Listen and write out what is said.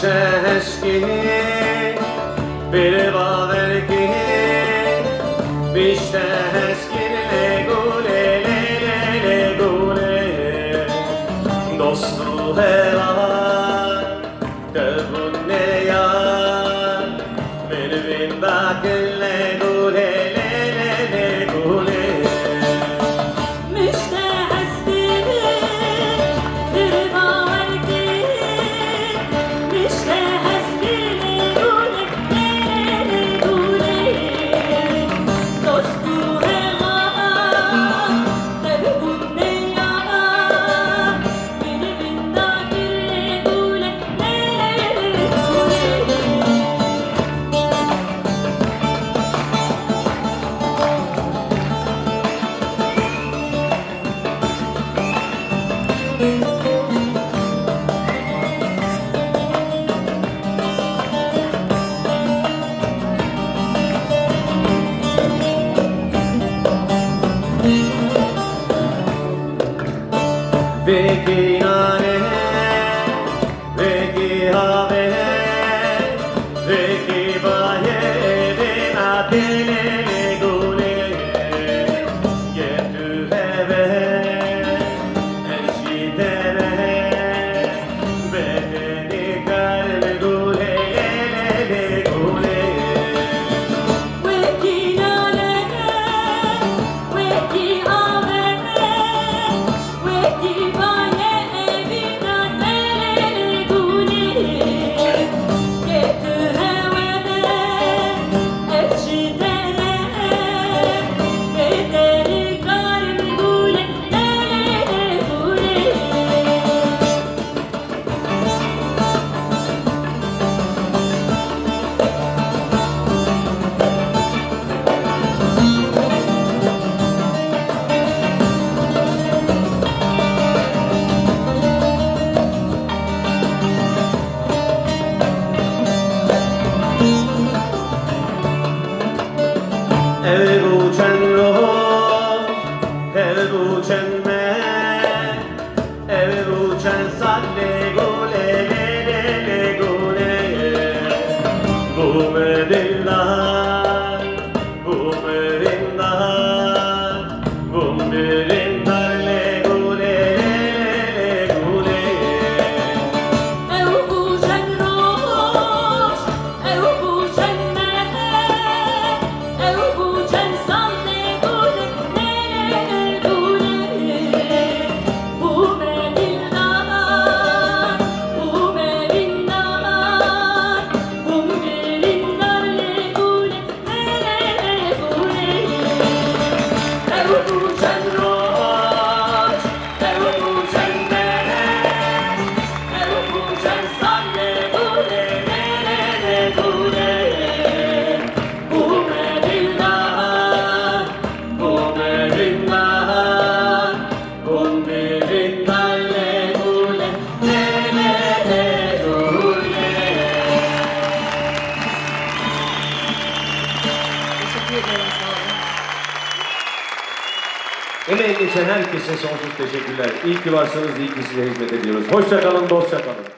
بیشه هشکی بره باور کی بیشه هشکی لگوله لگوله دوستو هوا تبونه یا بروین باکل لگوله لگوله Veki nane, veki have, veki baye, vena tele gule, yetu heve, enşitere, bedeni kalbe gule, gule. Ev uçan roh, ev uçan men, ev uçan salle gule le gule. Bu medillar, bu merindar, bu merindar le gule le gule. Ev uçan roh, ev uçan men, ev uçan salle gule gule. Bu medillar, bu merindar, bu merindar le gule gule. Ev uçan roh, ev uçan men, ev uçan salle gule gule. Bu medillar, Bu merindar, bu merindar le gule gule. Teşekkür ederim, sağ olun. Emeği geçen herkese sonsuz teşekkürler. İyi ki varsınız, iyi ki size hizmet ediyoruz. Hoşça kalın, dostça kalın.